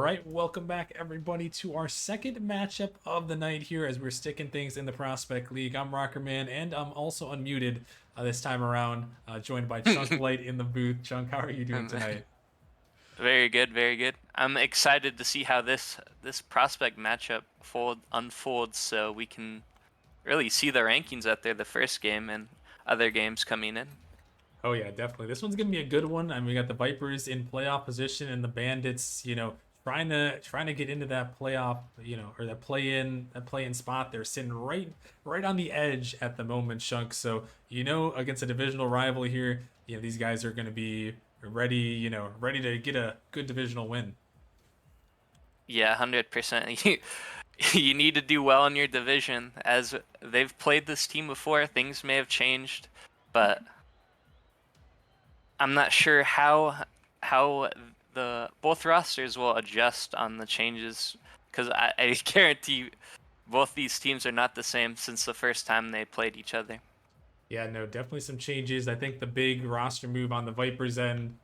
right, welcome back everybody to our second matchup of the night here as we're sticking things in the Prospect League. I'm Rockerman and I'm also unmuted this time around, joined by Chunk Blight in the booth. Chunk, how are you doing tonight? Very good, very good. I'm excited to see how this prospect matchup unfolds, so we can really see the rankings out there, the first game and other games coming in. Oh yeah, definitely. This one's gonna be a good one. I mean, we got the Vipers in playoff position and the Bandits, trying to get into that playoff, or that play in spot. They're sitting right on the edge at the moment, Chunk. So against a divisional rival here, these guys are gonna be ready to get a good divisional win. Yeah, 100%. You need to do well in your division, as they've played this team before. Things may have changed, but I'm not sure how the both rosters will adjust on the changes, because I guarantee both these teams are not the same since the first time they played each other. Yeah, no, definitely some changes. I think the big roster move on the Vipers end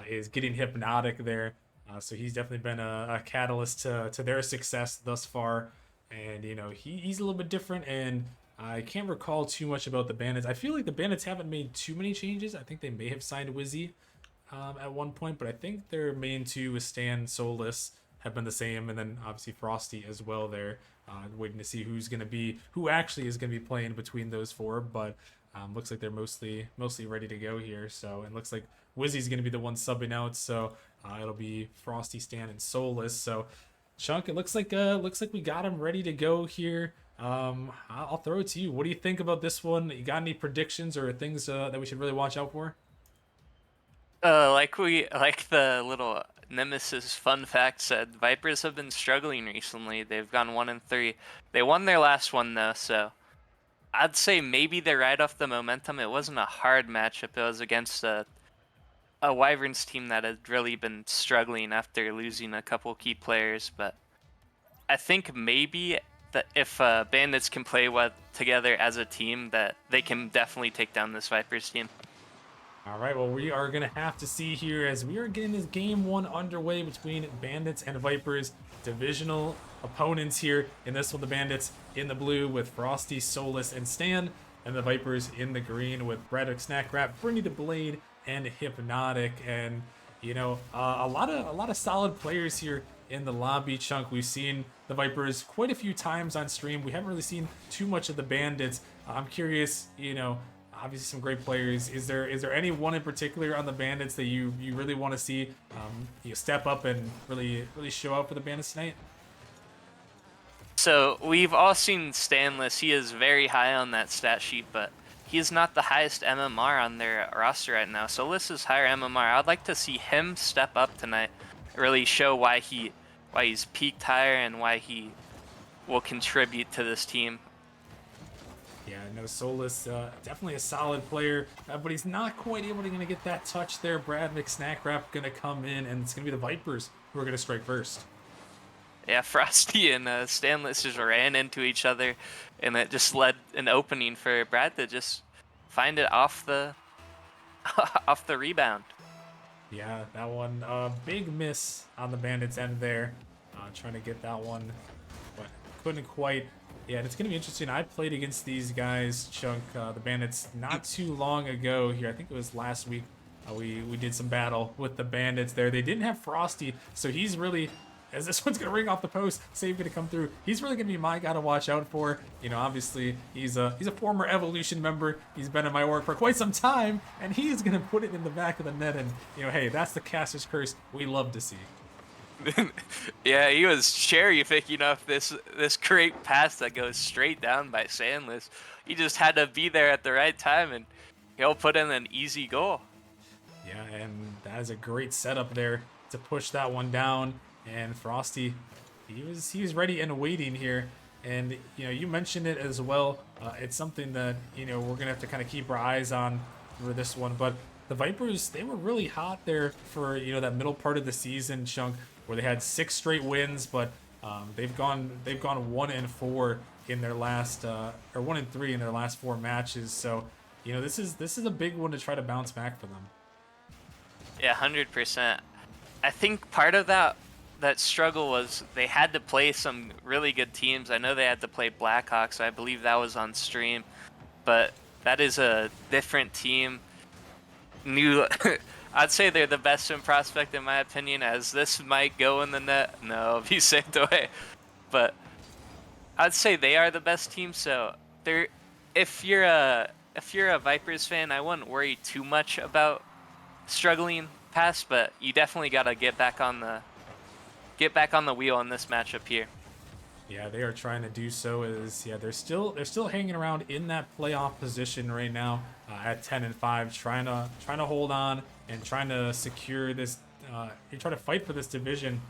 is getting Hypnotiic there. So he's definitely been a catalyst to their success thus far. And, he's a little bit different. And I can't recall too much about the Bandits. I feel like the Bandits haven't made too many changes. I think they may have signed Wizzy at one point, but I think their main two with Stan Solus have been the same. And then obviously Frosty as well there. Waiting to see who actually is gonna be playing between those four, but looks like they're mostly ready to go here. So it looks like Wizzy's gonna be the one subbing out. So it'll be Frosty, Stan, and Solus. So Chunk, it looks like we got him ready to go here. I'll throw it to you. What do you think about this one? You got any predictions or things that we should really watch out for? Like the little Nemesis fun fact said, Vipers have been struggling recently. They've gone 1-3. They won their last one though, so I'd say maybe they ride off the momentum. It wasn't a hard matchup. It was against a Wyverns team that had really been struggling after losing a couple key players. But I think maybe that if Bandits can play together as a team, that they can definitely take down this Vipers team. All right, well, we are going to have to see here as we are getting this game one underway between Bandits and Vipers, divisional opponents here. In this one, the Bandits in the blue with Frosty, Solus, and Stan, and the Vipers in the green with Braddock, Snack Wrap, Brindy the Blade, and Hypnotiic. And, a lot of solid players here in the lobby, Chunk. We've seen the Vipers quite a few times on stream. We haven't really seen too much of the Bandits. I'm curious, obviously some great players. Is there any one in particular on the Bandits that you really want to see step up and really show out for the Bandits tonight? So we've all seen Stanless. He is very high on that stat sheet, but he is not the highest MMR on their roster right now. So Liss is higher MMR. I'd like to see him step up tonight, really show why he's peaked higher and why he will contribute to this team. Yeah, no, Solus, definitely a solid player, but he's not quite able to get that touch there. Brad McSnackwrap gonna come in, and it's gonna be the Vipers who are gonna strike first. Yeah, Frosty and Stanless just ran into each other, and it just led an opening for Brad to just find it off the off the rebound. Yeah, that one, big miss on the Bandits end there, trying to get that one, but couldn't quite. Yeah, and it's gonna be interesting. I played against these guys, Chunk, the Bandits, not too long ago here. I think it was last week. We did some battle with the Bandits there. They didn't have Frosty, so he's really, as this one's gonna ring off the post, save gonna come through. He's really gonna be my guy to watch out for. Obviously he's a former Evolution member. He's been in my work for quite some time, and he's gonna put it in the back of the net. And hey, that's the caster's curse we love to see. Yeah, he was cherry picking off this great pass that goes straight down by Sandless. He just had to be there at the right time, and he'll put in an easy goal. Yeah, and that is a great setup there to push that one down. And Frosty, he was ready and waiting here. And you mentioned it as well. It's something that we're gonna have to kind of keep our eyes on for this one. But the Vipers, they were really hot there for that middle part of the season, Chunk, where they had 6 straight wins, but they've gone 1-4 in their last or 1-3 in their last 4 matches. So this is a big one to try to bounce back for them. Yeah, 100%. I think part of that that struggle was they had to play some really good teams. I know they had to play Blackhawks. I believe that was on stream, but that is a different team. New, I'd say they're the best in prospect in my opinion. As this might go in the net, no, be saved away. But I'd say they are the best team. So they're, if you're a Vipers fan, I wouldn't worry too much about struggling past, but you definitely gotta get back on the wheel in this matchup here. Yeah, they are trying to do so. They're still hanging around in that playoff position right now at 10-5, trying to hold on and trying to secure this. They try to fight for this division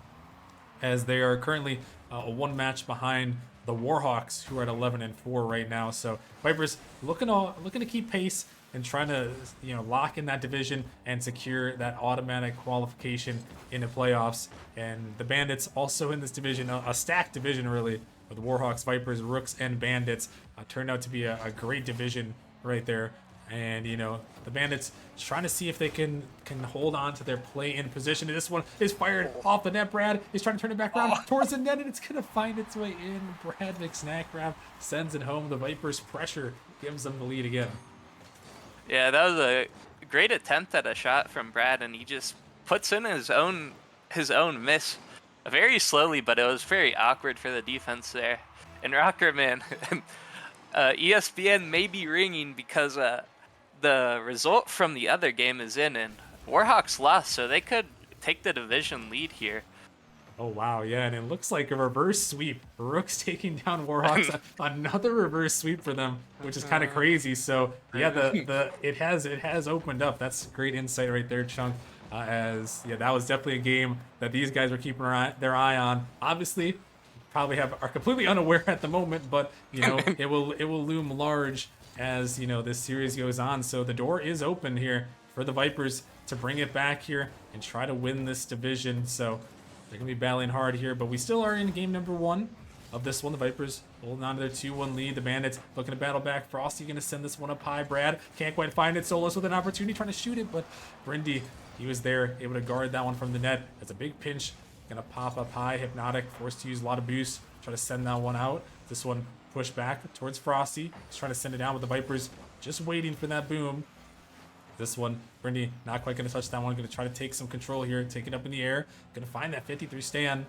as they are currently a one match behind the Warhawks, who are at 11-4 right now. So Vipers looking to keep pace and trying to lock in that division and secure that automatic qualification into playoffs. And the Bandits also in this division, a stacked division really, with Warhawks, Vipers, Rooks, and Bandits, turned out to be a great division right there. And the Bandits trying to see if they can hold on to their play-in position. And this one is fired off the net. Brad is trying to turn it back around towards the net, and it's gonna find its way in. Brad McSnackgrab sends it home. The Vipers' pressure gives them the lead again. Yeah, that was a great attempt at a shot from Brad, and he just puts in his own miss very slowly, but it was very awkward for the defense there. And Rockerman, ESPN may be ringing because the result from the other game is in, and Warhawks lost, so they could take the division lead here. Oh wow, yeah, and it looks like a reverse sweep. Rooks taking down Warhawks, another reverse sweep for them, which is kind of crazy. So yeah, it has opened up. That's great insight right there, Chunk. That was definitely a game that these guys were keeping their eye on. Obviously, probably are completely unaware at the moment, but it will loom large as this series goes on. So the door is open here for the Vipers to bring it back here and try to win this division. So they're going to be battling hard here, but we still are in game number 1 of this one. The Vipers holding on to their 2-1 lead. The Bandits looking to battle back. Frosty going to send this one up high. Brad can't quite find it. Solos with an opportunity trying to shoot it, but Brindy, he was there, able to guard that one from the net. That's a big pinch. Going to pop up high. Hypnotiiic forced to use a lot of boost. Try to send that one out. This one pushed back towards Frosty. He's trying to send it down with the Vipers just waiting for that boom. This one, Brindy not quite going to touch that one. Going to try to take some control here. Take it up in the air. Going to find that 53 stand.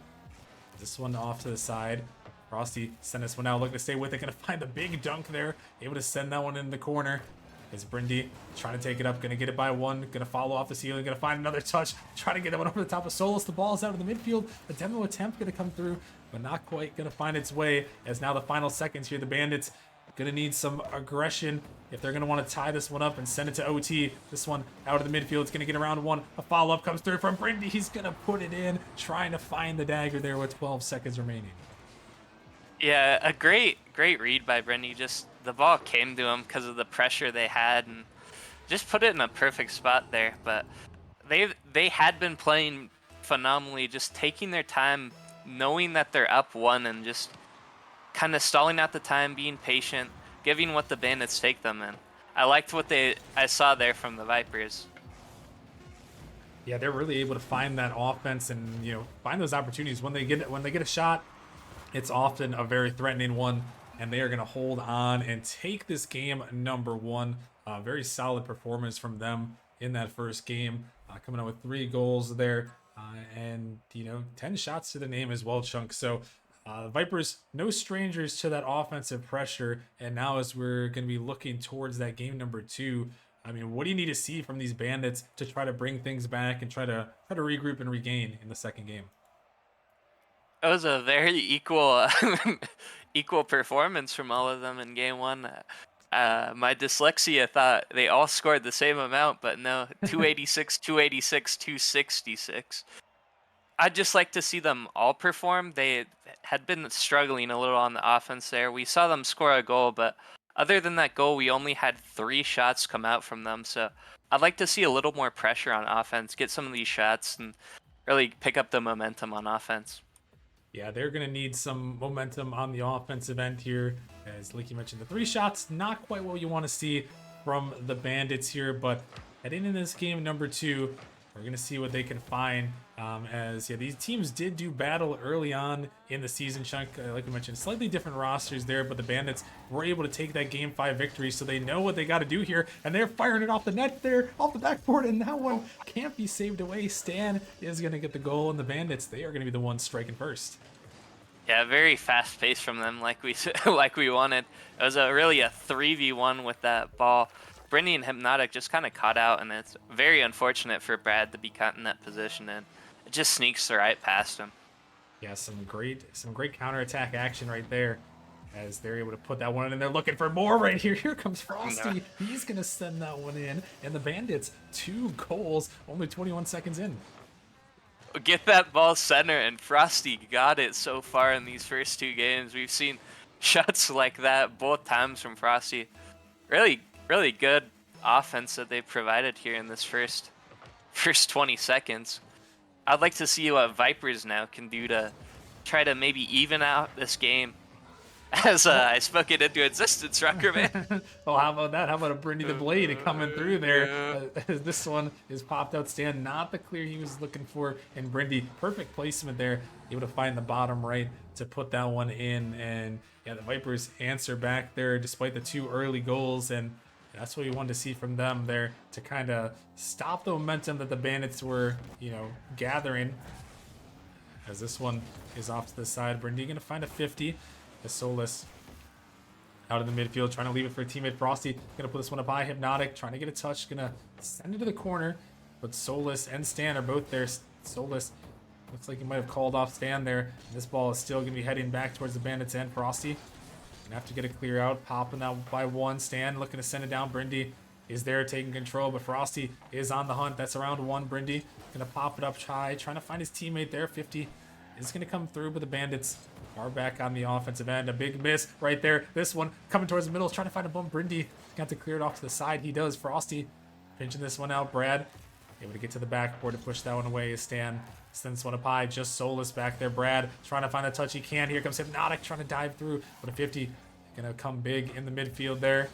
This one off to the side. Frosty send this one out. Looking to stay with it. Going to find the big dunk there. Able to send that one in the corner. Is Brindy trying to take it up. Going to get it by one. Going to follow off the ceiling. Going to find another touch. Trying to get that one over the top of Solos. The ball is out of the midfield. A demo attempt going to come through, but not quite going to find its way. As now the final seconds here, the Bandits going to need some aggression if they're going to want to tie this one up and send it to OT. This one out of the midfield. It's going to get around one. A follow-up comes through from Brindy. He's going to put it in, trying to find the dagger there with 12 seconds remaining. Yeah, a great read by Brindy. Just the ball came to him because of the pressure they had, and just put it in a perfect spot there. But they had been playing phenomenally, just taking their time, knowing that they're up one, and just kind of stalling out the time, being patient, giving what the Bandits take them in. I liked what I saw there from the Vipers. Yeah, they're really able to find that offense and find those opportunities when they get a shot. It's often a very threatening one, and they are going to hold on and take this game number 1. Very solid performance from them in that first game, coming out with 3 goals there, and 10 shots to the name as well, Chunk. So Vipers, no strangers to that offensive pressure, and now as we're going to be looking towards that game number 2, I mean, what do you need to see from these Bandits to try to bring things back and try to regroup and regain in the second game? It was a very equal equal performance from all of them in game 1. My dyslexia thought they all scored the same amount, but no, 286, 286, 266. I'd just like to see them all perform. They had been struggling a little on the offense there. We saw them score a goal, but other than that goal, we only had 3 shots come out from them. So I'd like to see a little more pressure on offense, get some of these shots, and really pick up the momentum on offense. Yeah, they're going to need some momentum on the offensive end here. As like you mentioned, the 3 shots, not quite what you want to see from the Bandits here, but heading in this game number 2, We're going to see what they can find as, yeah, these teams did do battle early on in the season chunk. Like we mentioned, slightly different rosters there, but the Bandits were able to take that Game 5 victory, so they know what they got to do here, and they're firing it off the net there, off the backboard, and that one can't be saved away. Stan is going to get the goal, and the Bandits, they are going to be the ones striking first. Yeah, very fast pace from them, like we like we wanted. It was really a 3v1 with that ball. Brindy and Hypnotiiic just kind of caught out, and it's very unfortunate for Brad to be caught in that position, and it just sneaks right past him. Yeah, some great counterattack action right there, as they're able to put that one in, and they're looking for more right here. Here comes Frosty. No. He's gonna send that one in, and the Bandits 2 goals, only 21 seconds in. Get that ball center, and Frosty got it so far in these first 2 games. We've seen shots like that both times from Frosty. Really good offense that they've provided here in this first 20 seconds. I'd like to see what Vipers now can do to try to maybe even out this game. As I spoke it into existence, Ruckerman. Oh, how about that? How about a Brindy the Blade coming through there? This one is popped out. Stan, not the clear he was looking for. And Brindy, perfect placement there. Able to find the bottom right to put that one in. And yeah, the Vipers answer back there despite the 2 early goals. And that's what we wanted to see from them there, to kind of stop the momentum that the Bandits were, gathering. As this one is off to the side. Brindy going to find a 50. The Solus out in the midfield, trying to leave it for a teammate. Frosty gonna put this one up high. Hypnotiiic trying to get a touch, gonna send it to the corner, but Solus and Stan are both there. Solus looks like he might have called off Stan there. And this ball is still gonna be heading back towards the Bandits' end. Frosty gonna have to get a clear out, popping that by 1. Stan looking to send it down. Brindy is there taking control, but Frosty is on the hunt. That's around 1. Brindy gonna pop it up high, trying to find his teammate there. 50 is gonna come through, but the Bandits are back on the offensive end. A big miss right there. This one coming towards the middle, is trying to find a bump. Brindy got to clear it off to the side. He does. Frosty pinching this one out. Brad able to get to the backboard to push that one away. Stan sends this one up high. Just Solus back there. Brad trying to find a touch he can. Here comes Hypnotiiic trying to dive through, but a 50 gonna come big in the midfield there.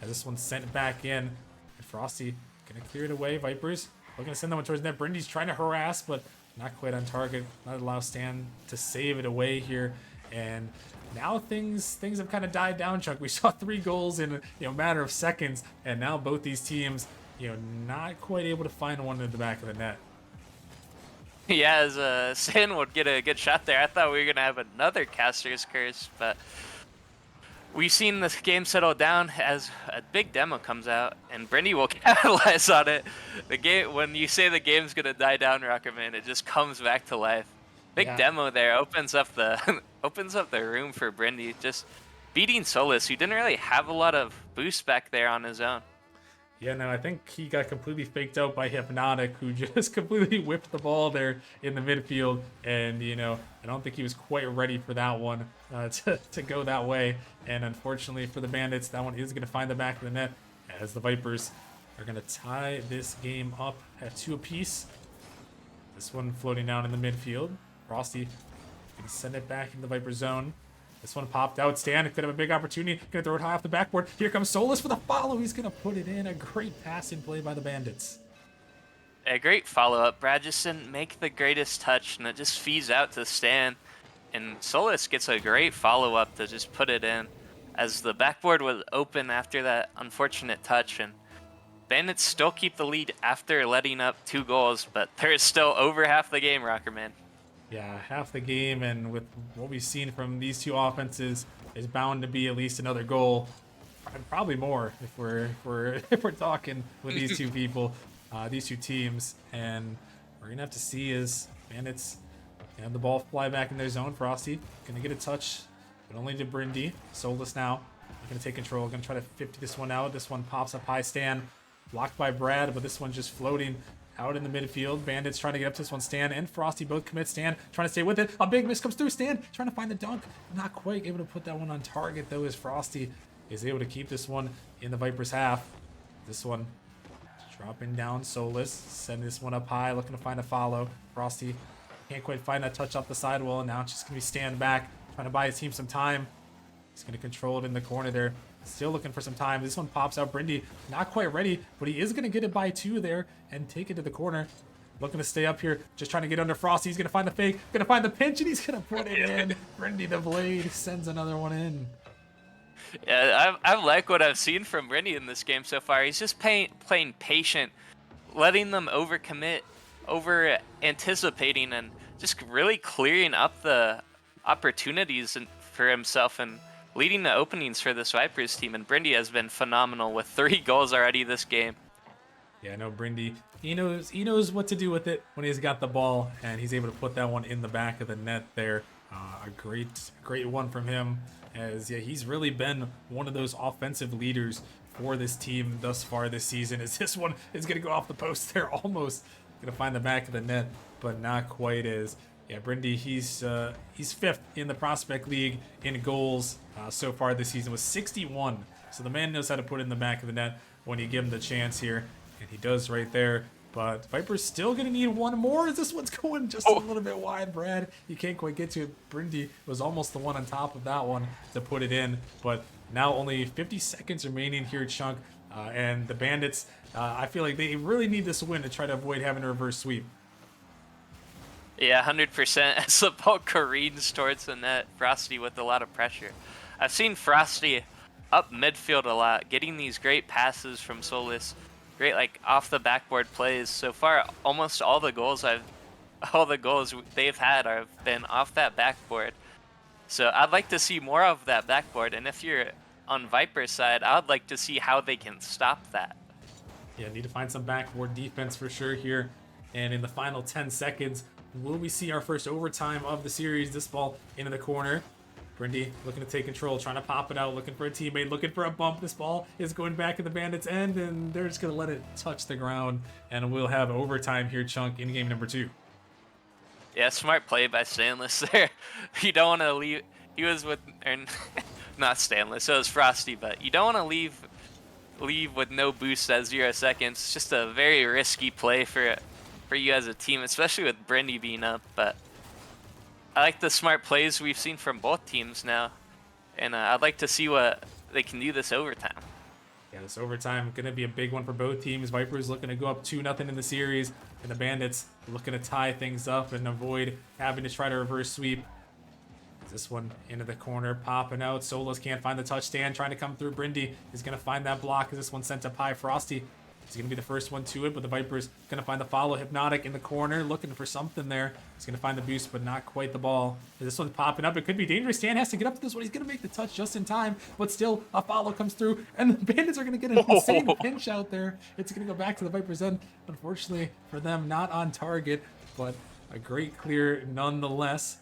As this one's sent back in, and Frosty gonna clear it away. Vipers looking to send that one towards net. Brindy's trying to harass, but not quite on target. Not allow Stan to save it away here. And now things have kind of died down, Chuck. We saw 3 goals in a matter of seconds, and now both these teams, not quite able to find one in the back of the net. Yeah, as Stan would get a good shot there. I thought we were gonna have another caster's curse, but we've seen this game settle down as a big demo comes out, and Brindy will capitalize on it. The game, when you say the game's gonna die down, Rockerman, it just comes back to life. Big demo there opens up the room for Brindy, just beating Solus, who didn't really have a lot of boost back there on his own. Yeah, no, I think he got completely faked out by Hypnotiiic, who just completely whipped the ball there in the midfield. And, I don't think he was quite ready for that one to go that way. And unfortunately for the Bandits, that one is going to find the back of the net, as the Vipers are going to tie this game up at 2 apiece. This one floating down in the midfield. Frosty going to send it back in the Viper zone. This one popped out. Stan could have a big opportunity. Going to throw it high off the backboard. Here comes Solus with a follow. He's going to put it in. A great passing play by the Bandits. A great follow-up. Brad just didn't make the greatest touch, and it just feeds out to Stan. And Solus gets a great follow-up to just put it in, as the backboard was open after that unfortunate touch. And Bandits still keep the lead after letting up 2 goals, but there is still over half the game, Rockerman. Yeah, half the game, and with what we've seen from these 2 offenses, is bound to be at least another goal, and probably more if we're talking with these 2 people, these 2 teams. And we're gonna have to see as Bandits have the ball fly back in their zone. Frosty gonna get a touch, but only to Brindy. Solus now gonna take control, gonna try to 50 this one out. This one pops up high. Stan blocked by Brad, but this one's just floating out in the midfield. Bandits trying to get up to this one. Stan and Frosty both commit. Stan trying to stay with it. A big miss comes through. Stan trying to find the dunk. Not quite able to put that one on target, though, as Frosty is able to keep this one in the Vipers' half. This one dropping down. Solus sending this one up high, looking to find a follow. Frosty can't quite find that touch off the sidewall, and now it's just going to be Stan back, trying to buy his team some time. He's going to control it in the corner there. Still looking for some time. This one pops out. Brindy not quite ready, but he is going to get it by 2 there and take it to the corner. looking to stay up here, just trying to get under Frosty. He's going to find the fake, going to find the pinch, and he's going to put it in. Brindy the Blade sends another one in. Yeah, I like what I've seen from Brindy in this game so far. He's just playing patient, letting them overcommit, over anticipating, and just really clearing up the opportunities for himself and leading the openings for this Vipers team. And Brindy has been phenomenal with 3 goals already this game. Yeah, no, Brindy, he knows what to do with it when he's got the ball, and he's able to put that one in the back of the net there. A great one from him, as yeah, he's really been one of those offensive leaders for this team thus far this season. As this one is going to go off the post there, almost going to find the back of the net, but not quite as. Yeah, Brindy, he's 5th in the Prospect League in goals so far this season with 61. So the man knows how to put it in the back of the net when you give him the chance here, and he does right there. But Viper's still going to need one more as this one's going just a little bit wide, Brad. You can't quite get to it. Brindy was almost the one on top of that one to put it in. But now only 50 seconds remaining here, Chunk. And the Bandits, I feel like they really need this win to try to avoid having a reverse sweep. Yeah, 100%. As the ball careens towards the net, Frosty with a lot of pressure. I've seen Frosty up midfield a lot, getting these great passes from Solis. Great, like, off the backboard plays. So far, almost all the goals they've had have been off that backboard. So I'd like to see more of that backboard. And if you're on Viper's side, I'd like to see how they can stop that. Yeah, need to find some backboard defense for sure here. And in the final 10 seconds, will we see our first overtime of the series? This ball into the corner. Brindy looking to take control, trying to pop it out, looking for a teammate, looking for a bump. This ball is going back at the Bandits' end, and they're just going to let it touch the ground. And we'll have overtime here, Chunk, in game number 2. Yeah, smart play by Stanless there. You don't want to leave. He was with, not Stanless, it was Frosty, but you don't want to leave with no boost at 0 seconds. It's just a very risky play for you as a team, especially with Brindy being up. But I like the smart plays we've seen from both teams now, and I'd like to see what they can do this overtime. Yeah, this overtime going to be a big one for both teams. Vipers looking to go up 2-0 in the series, and the Bandits looking to tie things up and avoid having to try to reverse sweep. This one into the corner, popping out. Solis can't find the touchdown, trying to come through. Brindy is going to find that block as this one sent up high. Frosty is going to be the first one to it, but the Vipers going to find the follow. Hypnotiic in the corner, looking for something there. He's going to find the boost, but not quite the ball. This one's popping up. It could be dangerous. Stan has to get up to this one. He's going to make the touch just in time, but still a follow comes through, and the Bandits are going to get an insane pinch out there. It's going to go back to the Vipers' end. Unfortunately for them, not on target, but a great clear nonetheless.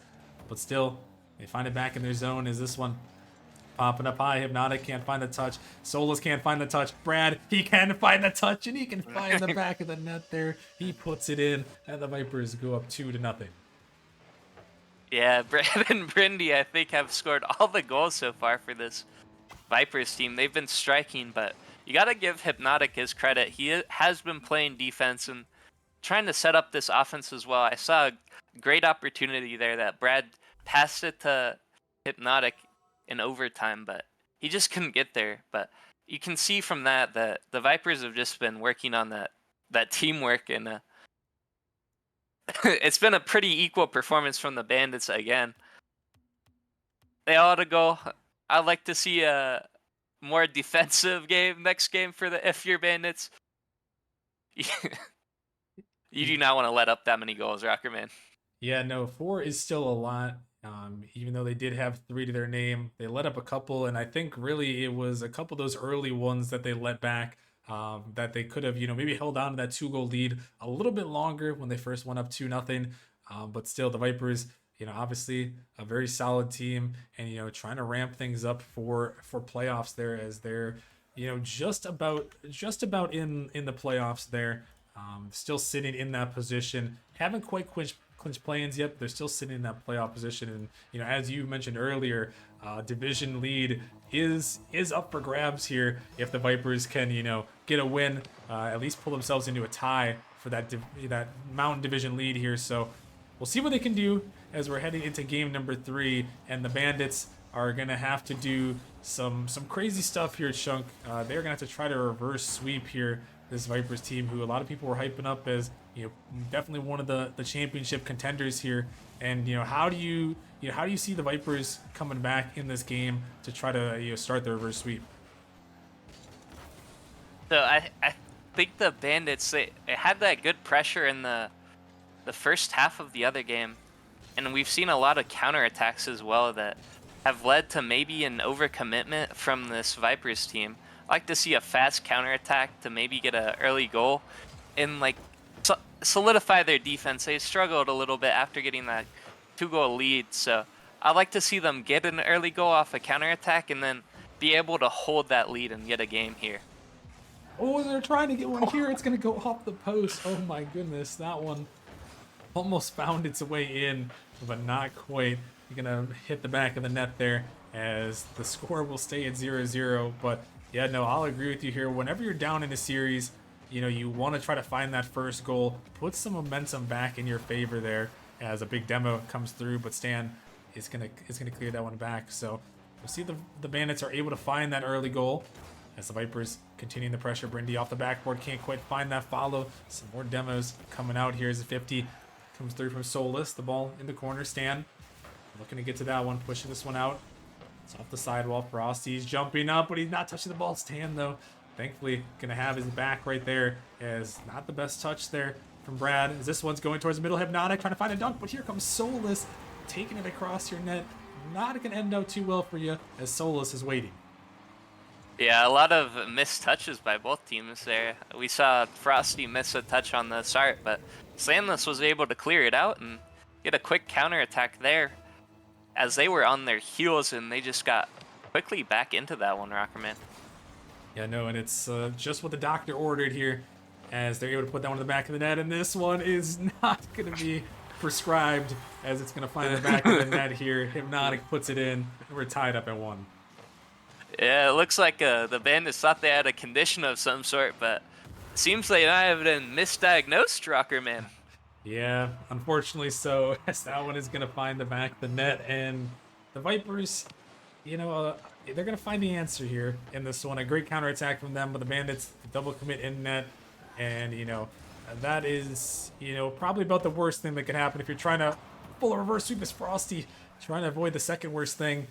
But still, they find it back in their zone. Is this one popping up high? Hypnotiic can't find the touch. Solis can't find the touch. Brad, he can find the touch, and he can find the back of the net there. He puts it in, and the Vipers go up 2-0. Yeah, Brad and Brindy, I think, have scored all the goals so far for this Vipers team. They've been striking, but you got to give Hypnotiic his credit. He has been playing defense and trying to set up this offense as well. I saw a great opportunity there that Brad passed it to Hypnotiic in overtime, but he just couldn't get there. But you can see from that the Vipers have just been working on that teamwork, and it's been a pretty equal performance from the Bandits again. They ought to go. I'd like to see a more defensive game next game for the if you're Bandits. You do not want to let up that many goals, Rockerman. Yeah, no, 4 is still a lot. Even though they did have 3 to their name, they let up a couple, and I think really it was a couple of those early ones that they let back that they could have, maybe held on to that 2-goal lead a little bit longer when they first went up 2-0. But still, the Vipers, obviously a very solid team, and trying to ramp things up for playoffs there, as they're just about in the playoffs there. Still sitting in that position, haven't quite clinch play-ins yet, but they're still sitting in that playoff position. And as you mentioned earlier, division lead is up for grabs here if the Vipers can get a win, at least pull themselves into a tie for that Mountain Division lead here. So we'll see what they can do as we're heading into game number 3, and the Bandits are gonna have to do some crazy stuff here, Chunk. They're gonna have to try to reverse sweep here this Vipers team, who a lot of people were hyping up as, definitely one of the championship contenders here. And how do you see the Vipers coming back in this game to try to start the reverse sweep? So I think the Bandits, they had that good pressure in the first half of the other game, and we've seen a lot of counterattacks as well that have led to maybe an overcommitment from this Vipers team. I like to see a fast counterattack to maybe get an early goal and like solidify their defense. They struggled a little bit after getting that 2-goal lead, so I'd like to see them get an early goal off a counterattack and then be able to hold that lead and get a game here. Oh, they're trying to get one here. It's going to go off the post. Oh my goodness, that one almost found its way in, but not quite. You're going to hit the back of the net there as the score will stay at 0-0. But yeah, no, I'll agree with you here. Whenever you're down in a series, you want to try to find that first goal, put some momentum back in your favor there as a big demo comes through, but Stan is gonna clear that one back. So we'll see the Bandits are able to find that early goal as the Vipers continuing the pressure. Brindy off the backboard, can't quite find that follow. Some more demos coming out here as a 50 comes through from Solus. The ball in the corner. Stan looking to get to that one, pushing this one out. It's off the sidewall. Frosty's jumping up, but he's not touching the ball. Stan, though, thankfully gonna have his back right there, as not the best touch there from Brad, as this one's going towards the middle. Hypnotiiic trying to find a dunk, but here comes Solus taking it across your net. Not gonna end out too well for you as Solus is waiting. Yeah, a lot of missed touches by both teams there. We saw Frosty miss a touch on the start, but Sandless was able to clear it out and get a quick counterattack there as they were on their heels, and they just got quickly back into that one, Rockerman. Yeah, no, and it's just what the doctor ordered here, as they're able to put that one in the back of the net, and this one is not going to be prescribed, as it's going to find the back of the net here. Hypnotiiic puts it in, and we're tied up at 1. Yeah, it looks like the Bandits thought they had a condition of some sort, but it seems they might have been misdiagnosed, Rockerman. Yeah, unfortunately so, as that one is going to find the back of the net, and the Vipers, they're going to find the answer here in this one. A great counterattack from them, but the Bandits double commit in net, and, that is, probably about the worst thing that could happen if you're trying to pull a reverse sweep as Frosty, trying to avoid the second worst thing,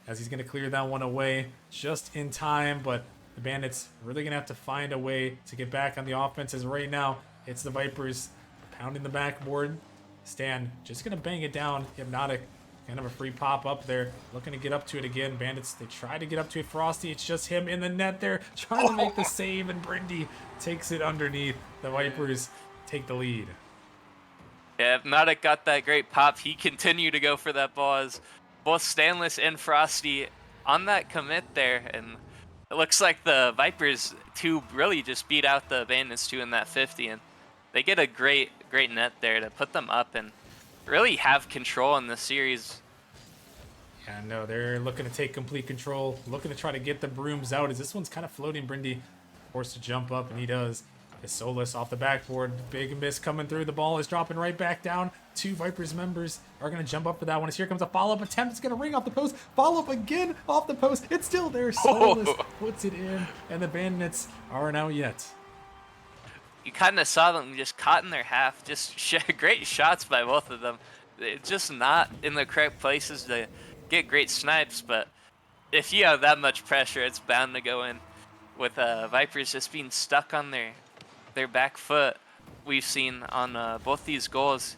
as he's going to clear that one away just in time. But the Bandits really going to have to find a way to get back on the offense, as right now it's the Vipers pounding the backboard. Stan just going to bang it down. Hypnotiiic, kind of a free pop up there, looking to get up to it again. Bandits, they try to get up to it. Frosty, it's just him in the net there, trying to make the save, and Brindy takes it underneath. The Vipers take the lead. Yeah, Hypnotiiic got that great pop. He continued to go for that ball as both Stanless and Frosty on that commit there, and it looks like the Vipers 2 really just beat out the Bandits 2 in that 50, and they get a great net there to put them up and really have control in the series. Yeah, no, they're looking to take complete control, looking to try to get the brooms out, as this one's kind of floating. Brindy forced to jump up, and he does. As Solus off the backboard, big miss coming through. The ball is dropping right back down. 2 Vipers members are going to jump up for that one, as here comes a follow-up attempt. It's going to ring off the post. Follow-up again off the post. It's still there. Solus puts it in, and the Bandits aren't out yet. You kind of saw them just caught in their half. Just great shots by both of them. They're just not in the correct places to get great snipes, but if you have that much pressure, it's bound to go in. With Vipers just being stuck on their back foot, we've seen on both these goals.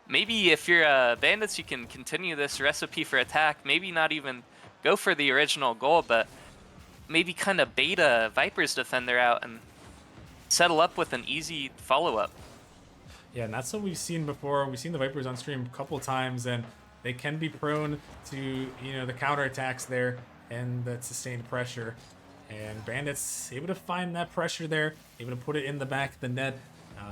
Maybe if you're Bandits, you can continue this recipe for attack. Maybe not even go for the original goal, but maybe kind of bait a Vipers defender out and settle up with an easy follow-up. Yeah, and that's what we've seen before. We've seen the Vipers on stream a couple times, and they can be prone to, the counterattacks there and that sustained pressure. And Bandits able to find that pressure there, able to put it in the back of the net,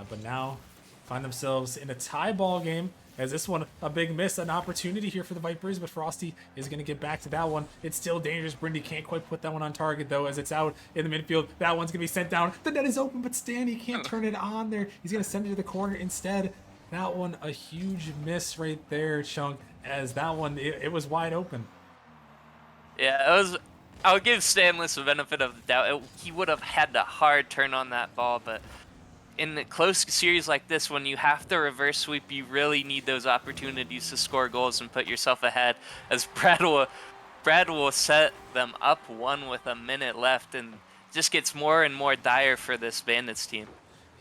but now find themselves in a tie ball game, as this one, a big miss, an opportunity here for the Vipers, but Frosty is going to get back to that one. It's still dangerous. Brindy can't quite put that one on target, though, as it's out in the midfield. That one's going to be sent down. The net is open, but Stan, can't turn it on there. He's going to send it to the corner instead. That one, a huge miss right there, Chunk, as that one, it was wide open. Yeah, it was I'll give Stanless the benefit of the doubt. He would have had to hard turn on that ball, but in a close series like this, when you have to reverse sweep, you really need those opportunities to score goals and put yourself ahead. As Brad will set them up one with a minute left, and just gets more and more dire for this Bandits team.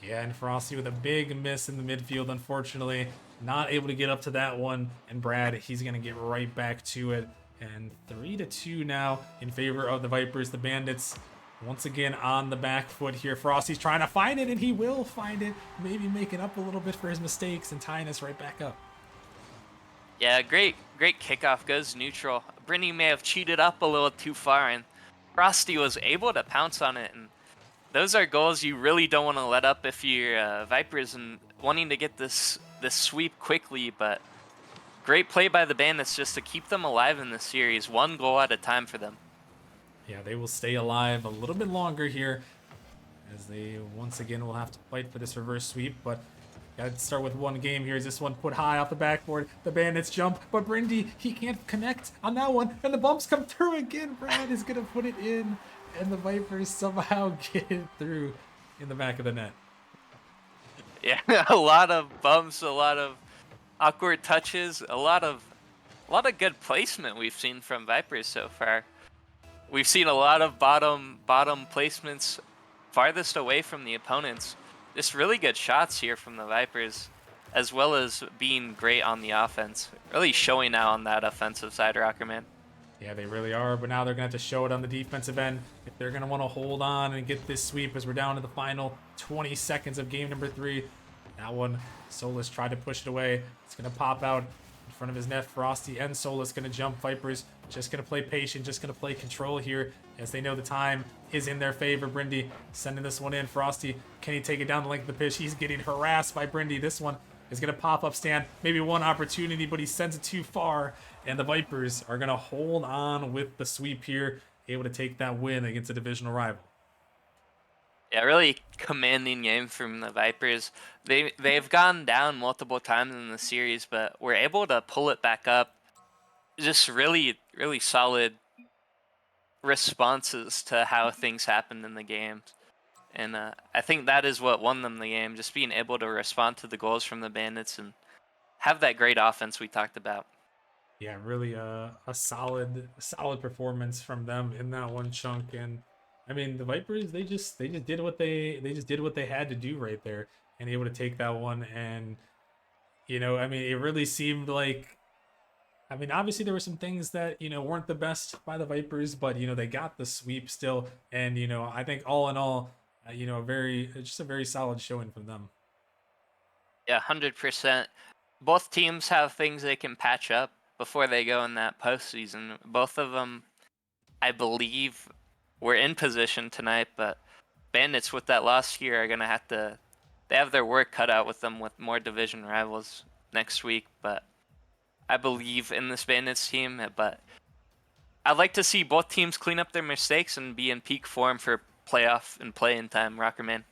Yeah, and Frosty with a big miss in the midfield, unfortunately. Not able to get up to that one. And Brad, he's going to get right back to it. And 3-2 now in favor of the Vipers. The Bandits once again on the back foot here. Frosty's trying to find it, and he will find it. Maybe making up a little bit for his mistakes and tying us right back up. Yeah, great kickoff, goes neutral. Brindy may have cheated up a little too far, and Frosty was able to pounce on it. And those are goals you really don't want to let up if you're Vipers and wanting to get this sweep quickly. But great play by the Bandits just to keep them alive in this series, one goal at a time for them. Yeah, they will stay alive a little bit longer here, as they once again will have to fight for this reverse sweep. But gotta start with one game here. Is this one put high off the backboard? The Bandits jump, but Brindy, he can't connect on that one, and the bumps come through again. Brad is gonna put it in, and the Vipers somehow get it through in the back of the net. Yeah, a lot of bumps, a lot of awkward touches, a lot of good placement we've seen from Vipers so far. We've seen a lot of bottom placements farthest away from the opponents. Just really good shots here from the Vipers, as well as being great on the offense. Really showing out on that offensive side, Rockerman. Yeah, they really are, but now they're going to have to show it on the defensive end if they're going to want to hold on and get this sweep, as we're down to the final 20 seconds of game number 3. That one, Solus tried to push it away. It's going to pop out in front of his net. Frosty and Solus going to jump. Vipers just going to play patient, just going to play control here, as they know the time is in their favor. Brindy sending this one in. Frosty, can he take it down the length of the pitch? He's getting harassed by Brindy. This one is going to pop up Stan. Maybe one opportunity, but he sends it too far. And the Vipers are going to hold on with the sweep here, able to take that win against a divisional rival. Yeah, really commanding game from the Vipers. They've gone down multiple times in the series, but we're able to pull it back up. Just really solid responses to how things happened in the games. And I think that is what won them the game, just being able to respond to the goals from the Bandits and have that great offense we talked about. Yeah, really a solid performance from them in that one chunk. And I mean, the Vipers, they just did what they had to do right there, and able to take that one. And I mean, it really seemed like, I mean, obviously there were some things that weren't the best by the Vipers, but they got the sweep still. And I think all in all, a very solid showing from them. Yeah, 100%. Both teams have things they can patch up before they go in that postseason. Both of them, I believe, were in position tonight, but Bandits with that loss here are gonna they have their work cut out with them with more division rivals next week. But I believe in this Bandits team, but I'd like to see both teams clean up their mistakes and be in peak form for playoff and play-in time, Rockerman.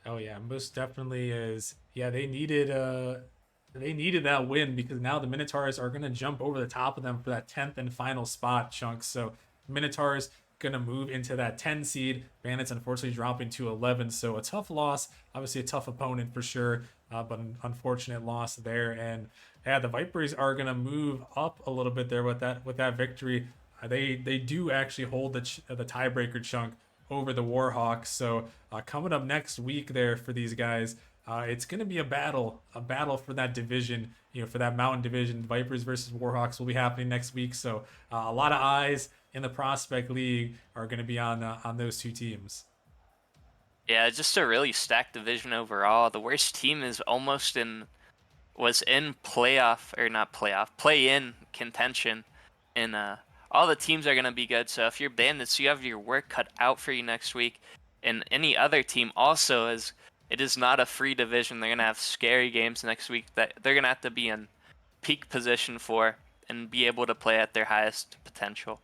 Oh yeah, most definitely is. Yeah, they needed that win, because now the Minotaurs are going to jump over the top of them for that 10th and final spot, Chunks. So Minotaurs going to move into that 10 seed. Bandits unfortunately dropping to 11. So a tough loss, obviously a tough opponent for sure, but an unfortunate loss there. And yeah, the Vipers are going to move up a little bit there with that victory. They do actually hold the tiebreaker, Chunk, over the Warhawks. So coming up next week there for these guys, it's going to be a battle for that division, for that Mountain Division. Vipers versus Warhawks will be happening next week. So a lot of eyes in the Prospect League are going to be on those two teams. Yeah, just a really stacked division overall. The worst team was in play-in contention, and all the teams are going to be good. So if you're Bandits, you have your work cut out for you next week. And any other team also, as it is not a free division. They're going to have scary games next week that they're going to have to be in peak position for and be able to play at their highest potential.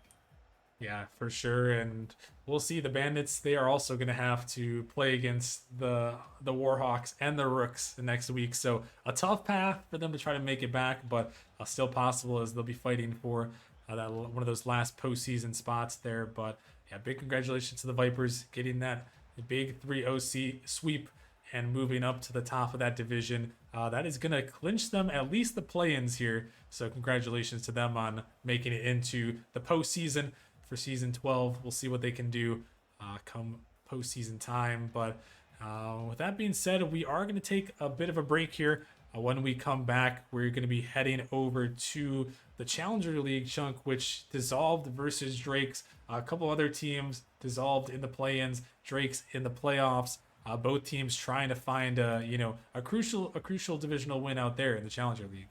Yeah, for sure. And we'll see. The Bandits, they are also going to have to play against the Warhawks and the Rooks the next week. So a tough path for them to try to make it back, but still possible, as they'll be fighting for one of those last postseason spots there. But yeah, big congratulations to the Vipers getting that big 3-0 sweep and moving up to the top of that division. That is going to clinch them at least the play-ins here. So congratulations to them on making it into the postseason for season 12. We'll see what they can do come postseason time. But with that being said, we are going to take a bit of a break here. When we come back, we're going to be heading over to the Challenger League chunk, which dissolved versus Drake's. A couple other teams dissolved in the play-ins, Drake's in the playoffs. Both teams trying to find a crucial divisional win out there in the Challenger League.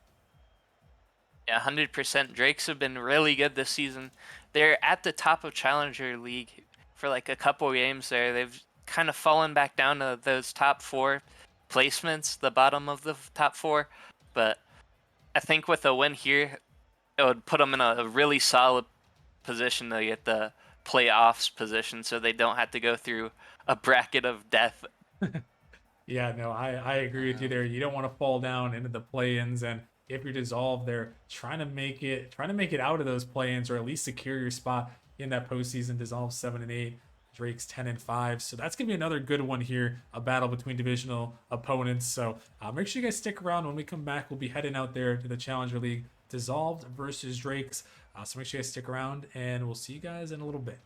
Yeah, 100%. Drakes have been really good this season. They're at the top of Challenger League for like a couple games there. They've kind of fallen back down to those top 4 placements, the bottom of the top 4. But I think with a win here, it would put them in a really solid position to get the playoffs position so they don't have to go through a bracket of death. Yeah, no, I agree with you there. You don't want to fall down into the play-ins, and if you're dissolved there, trying to make it out of those play-ins, or at least secure your spot in that postseason. Dissolve 7-8, Drake's 10-5. So that's gonna be another good one here, a battle between divisional opponents. So make sure you guys stick around. When we come back, we'll be heading out there to the Challenger League, dissolved versus Drake's. So make sure you guys stick around, and we'll see you guys in a little bit.